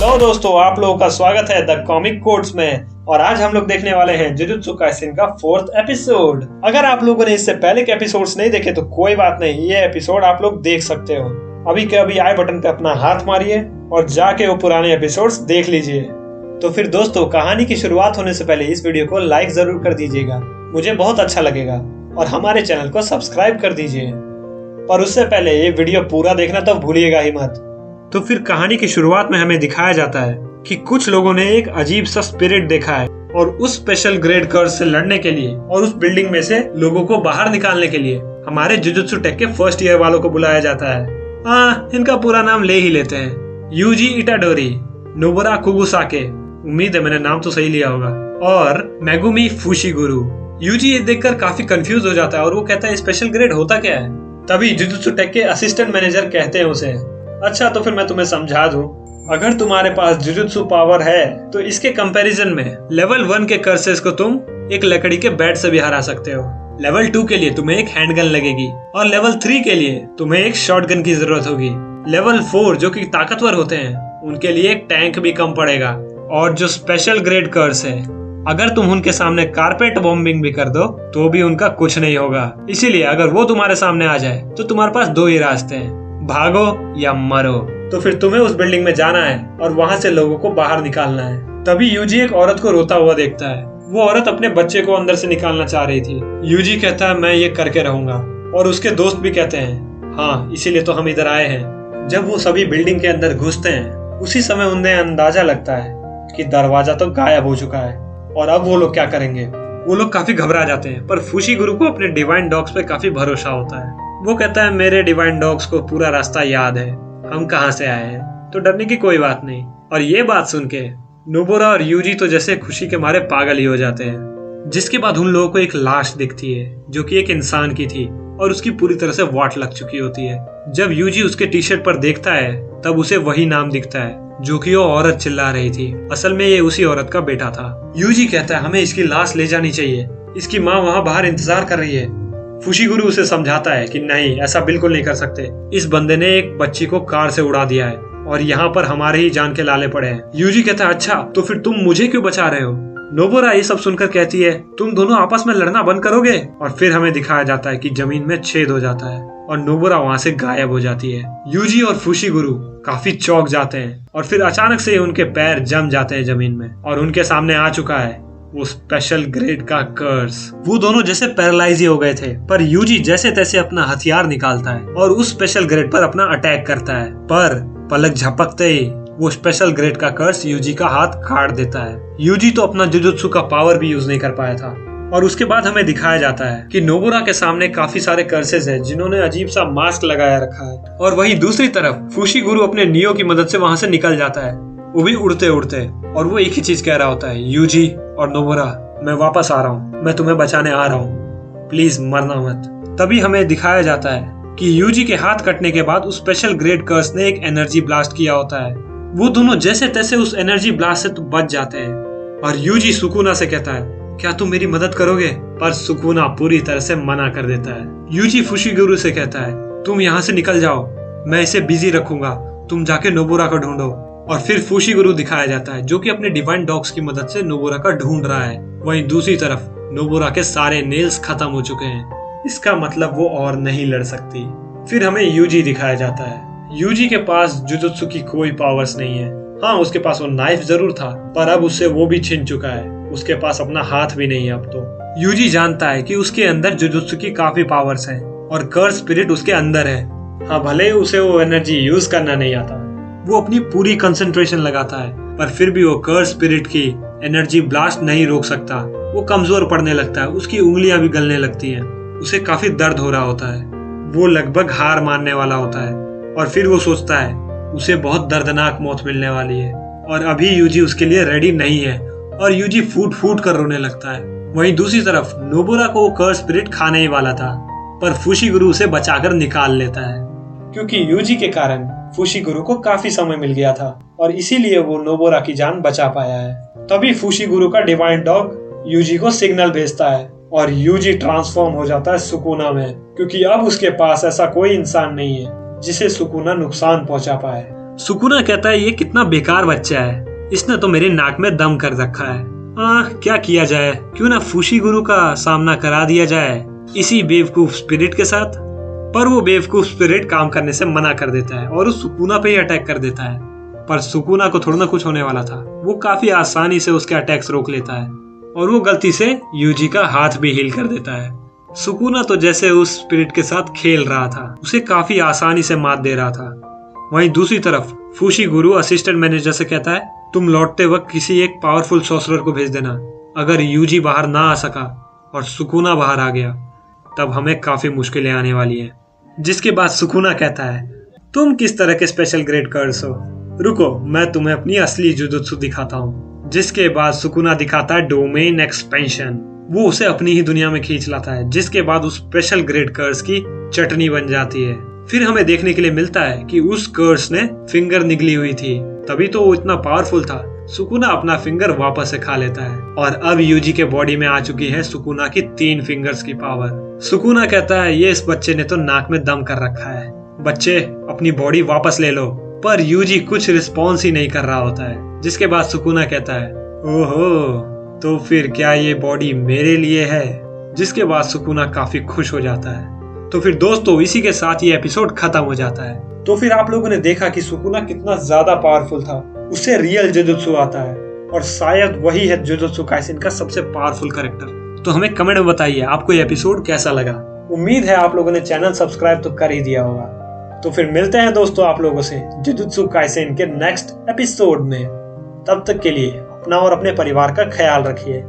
Hello दोस्तों, आप लोगों का स्वागत है द कॉमिक कोड्स में। और आज हम लोग देखने वाले हैं जुजुत्सु काइसेन का 4th एपिसोड। अगर आप लोगों ने इससे पहले के एपिसोड्स नहीं देखे तो कोई बात नहीं, ये एपिसोड आप लोग देख सकते हो। अभी के अभी आई बटन पे अपना हाथ मारिए और जाके वो पुराने एपिसोड्स देख लीजिए। तो फिर दोस्तों, कहानी की शुरुआत होने से पहले इस वीडियो को लाइक जरूर कर दीजिएगा, मुझे बहुत अच्छा लगेगा। और हमारे चैनल को सब्सक्राइब कर दीजिए। पर उससे पहले ये वीडियो पूरा देखना तो भूलिएगा ही मत। तो फिर कहानी की शुरुआत में हमें दिखाया जाता है कि कुछ लोगों ने एक अजीब सा स्पिरिट देखा है और उस स्पेशल ग्रेड कर्स से लड़ने के लिए और उस बिल्डिंग में से लोगों को बाहर निकालने के लिए हमारे जुजुत्सु टेक के फर्स्ट ईयर वालों को बुलाया जाता है। इनका पूरा नाम ले ही लेते हैं, यूजी इटाडोरी, नोबुरा कुगुसाके, उम्मीद है मैंने नाम तो सही लिया होगा, और मेगुमी फुशिगुरु। यूजी ये देखकर काफी कंफ्यूज हो जाता है और वो कहता है स्पेशल ग्रेड होता क्या है। तभी जुजुत्सु टेक के असिस्टेंट मैनेजर कहते हैं उसे, अच्छा तो फिर मैं तुम्हें समझा दूं, अगर तुम्हारे पास जुजुत्सु पावर है तो इसके कंपैरिजन में लेवल 1 के कर्सेस को तुम एक लकड़ी के बैट से भी हरा सकते हो। लेवल 2 के लिए तुम्हें एक हैंडगन लगेगी और लेवल 3 के लिए तुम्हें एक शॉटगन की जरूरत होगी। लेवल 4 जो कि ताकतवर होते हैं उनके लिए एक टैंक भी कम पड़ेगा। और जो स्पेशल ग्रेड कर्स है, अगर तुम उनके सामने कारपेट बॉम्बिंग भी कर दो तो भी उनका कुछ नहीं होगा। इसीलिए अगर वो तुम्हारे सामने आ जाए तो तुम्हारे पास 2 ही रास्ते हैं, भागो या मरो। तो फिर तुम्हें उस बिल्डिंग में जाना है और वहां से लोगों को बाहर निकालना है। तभी यूजी एक औरत को रोता हुआ देखता है। वो औरत अपने बच्चे को अंदर से निकालना चाह रही थी। यूजी कहता है मैं ये करके रहूंगा, और उसके दोस्त भी कहते हैं हाँ इसीलिए तो हम इधर आए हैं। जब वो सभी बिल्डिंग के अंदर घुसते हैं उसी समय उन्हें अंदाजा लगता है कि दरवाजा तो गायब हो चुका है और अब वो लोग क्या करेंगे। वो लोग काफी घबरा जाते हैं, पर फुशिगुरु को अपने डिवाइन डॉग्स पे काफी भरोसा होता है। वो कहता है मेरे डिवाइन डॉग्स को पूरा रास्ता याद है, हम कहाँ से आए हैं, तो डरने की कोई बात नहीं। और ये बात सुन के नोबुरा और यूजी तो जैसे खुशी के मारे पागल ही हो जाते हैं। जिसके बाद उन लोगों को एक लाश दिखती है जो कि एक इंसान की थी और उसकी पूरी तरह से वाट लग चुकी होती है। जब यूजी उसके टी शर्ट पर देखता है तब उसे वही नाम दिखता है जो कि वो औरत चिल्ला रही थी। असल में ये उसी औरत का बेटा था। यूजी कहता है हमें इसकी लाश ले जानी चाहिए, इसकी माँ वहाँ बाहर इंतजार कर रही है। फुशिगुरु उसे समझाता है कि नहीं, ऐसा बिल्कुल नहीं कर सकते। इस बंदे ने एक बच्ची को कार से उड़ा दिया है और यहाँ पर हमारे ही जान के लाले पड़े हैं। यूजी कहता है अच्छा तो फिर तुम मुझे क्यों बचा रहे हो। नोबुरा ये सब सुनकर कहती है तुम दोनों आपस में लड़ना बंद करोगे। और फिर हमें दिखाया जाता है कि जमीन में छेद हो जाता है और नोबुरा वहाँ से गायब हो जाती है। यूजी और फुशिगुरु काफी चौंक जाते हैं और फिर अचानक से उनके पैर जम जाते हैं जमीन में और उनके सामने आ चुका है वो स्पेशल ग्रेड का कर्स। वो दोनों जैसे पैरालाइज ही हो गए थे, पर यूजी जैसे तैसे अपना हथियार निकालता है और उस स्पेशल ग्रेड पर अपना अटैक करता है। पर पलक झपकते ही वो स्पेशल ग्रेड का कर्स यूजी का हाथ काट देता है। यूजी तो अपना जुजुत्सु का पावर भी यूज नहीं कर पाया था। और उसके बाद हमें दिखाया जाता है कि नोबुरा के सामने काफी सारे कर्सेस हैं जिन्होंने अजीब सा मास्क लगाया रखा है। और वहीं दूसरी तरफ फुशिगुरु अपने नियो की मदद से वहां से निकल जाता है, वो भी उड़ते उड़ते, और वो एक ही चीज कह रहा होता है, यूजी और नोबुरा मैं वापस आ रहा हूँ, मैं तुम्हें बचाने आ रहा हूँ, प्लीज मरना मत। तभी हमें दिखाया जाता है कि यूजी के हाथ कटने के बाद उस स्पेशल ग्रेड कर्स ने एक एनर्जी ब्लास्ट किया होता है। वो दोनों जैसे तैसे उस एनर्जी ब्लास्ट से तो बच जाते हैं और यूजी सुकुना से कहता है क्या तुम मेरी मदद करोगे, पर सुकुना पूरी तरह से मना कर देता है। यूजी फुशिगुरु से कहता है तुम यहाँ से निकल जाओ, मैं इसे बिजी रखूंगा, तुम जाके नोबुरा को ढूंढो। और फिर फुशिगुरु दिखाया जाता है जो कि अपने डिवाइन डॉग्स की मदद से नोबुरा का ढूंढ रहा है। वहीं दूसरी तरफ नोबुरा के सारे नेल्स खत्म हो चुके हैं, इसका मतलब वो और नहीं लड़ सकती। फिर हमें यूजी दिखाया जाता है। यूजी के पास जुजुत्सु की कोई पावर्स नहीं है। हाँ, उसके पास वो नाइफ जरूर था, पर अब उससे वो भी छिन चुका है। उसके पास अपना हाथ भी नहीं है अब तो। यूजी जानता है कि उसके अंदर जुजुत्सु की काफी पावर्स हैं और कर्स स्पिरिट उसके अंदर है। हाँ, भले ही उसे वो एनर्जी यूज करना नहीं आता, वो अपनी पूरी कंसंट्रेशन लगाता है, पर फिर भी वो कर्स स्पिरिट की एनर्जी ब्लास्ट नहीं रोक सकता। वो कमजोर पड़ने लगता है, उसकी उंगलियां भी गलने लगती हैं, उसे काफी दर्द हो रहा होता है, वो लगभग हार मानने वाला होता है। और फिर वो सोचता है उसे बहुत दर्दनाक मौत मिलने वाली है और अभी यूजी उसके लिए रेडी नहीं है और यूजी फूट फूट कर रोने लगता है। वहीं दूसरी तरफ नोबुरा को वो कर्स स्पिरिट खाने ही वाला था, पर फुशिगुरु उसे बचाकर निकाल लेता है क्योंकि यूजी के कारण फुशिगुरु को काफी समय मिल गया था और इसीलिए वो नोबुरा की जान बचा पाया है। तभी फुशिगुरु का डिवाइन डॉग यूजी को सिग्नल भेजता है और यूजी ट्रांसफॉर्म हो जाता है सुकुना में, क्योंकि अब उसके पास ऐसा कोई इंसान नहीं है जिसे सुकुना नुकसान पहुंचा पाए। सुकुना कहता है ये कितना बेकार बच्चा है, इसने तो मेरे नाक में दम कर रखा है। क्या किया जाए, क्यों ना फूशी गुरु का सामना करा दिया जाए इसी बेवकूफ स्पिरिट के साथ। पर वो बेवकूफ स्पिरिट काम करने से मना कर देता है और उस सुकुना पे ही अटैक कर देता है। पर सुकुना को थोड़ा ना कुछ होने वाला था, वो काफी आसानी से उसके अटैक्स रोक लेता है और वो गलती से यूजी का हाथ भी हील कर देता है। सुकुना तो जैसे उस स्पिरिट के साथ खेल रहा था, उसे काफी आसानी से मात दे रहा था। वहीं दूसरी तरफ फूशी गुरु असिस्टेंट मैनेजर से कहता है तुम लौटते वक्त किसी एक पावरफुल सॉर्सरर को भेज देना। अगर यूजी बाहर ना आ सका और सुकुना बाहर आ गया तब हमें काफी मुश्किलें आने वाली हैं। जिसके बाद सुकुना कहता है तुम किस तरह के स्पेशल ग्रेड कर्स हो, रुको मैं तुम्हें अपनी असली जुजुत्सु दिखाता हूँ। जिसके बाद सुकुना दिखाता है डोमेन एक्सपेंशन, वो उसे अपनी ही दुनिया में खींच लाता है। जिसके बाद उस स्पेशल ग्रेड कर्स की चटनी बन जाती है। फिर हमें देखने के लिए मिलता है कि उस कर्स ने फिंगर निगली हुई थी, तभी तो वो इतना पावरफुल था। सुकुना अपना फिंगर वापस से खा लेता है और अब यूजी के बॉडी में आ चुकी है सुकुना की 3 फिंगर्स की पावर। सुकुना कहता है ये इस बच्चे ने तो नाक में दम कर रखा है, बच्चे अपनी बॉडी वापस ले लो। पर यूजी कुछ रिस्पॉन्स ही नहीं कर रहा होता है। जिसके बाद सुकुना कहता है ओहो, तो फिर क्या ये बॉडी मेरे लिए है। जिसके बाद सुकुना काफी खुश हो जाता है। तो फिर दोस्तों इसी के साथ ये एपिसोड खत्म हो जाता है। तो फिर आप लोगों ने देखा कि सुकुना कितना ज्यादा पावरफुल था, उसे रियल जुजुत्सु आता है और शायद वही है जुजुत्सु काइसेन का सबसे पावरफुल कैरेक्टर। तो हमें कमेंट में बताइए आपको ये एपिसोड कैसा लगा। उम्मीद है आप लोगों ने चैनल सब्सक्राइब तो कर ही दिया होगा। तो फिर मिलते हैं दोस्तों आप लोगों से जुजुत्सु काइसेन के नेक्स्ट एपिसोड में। तब तक के लिए अपना और अपने परिवार का ख्याल रखिए।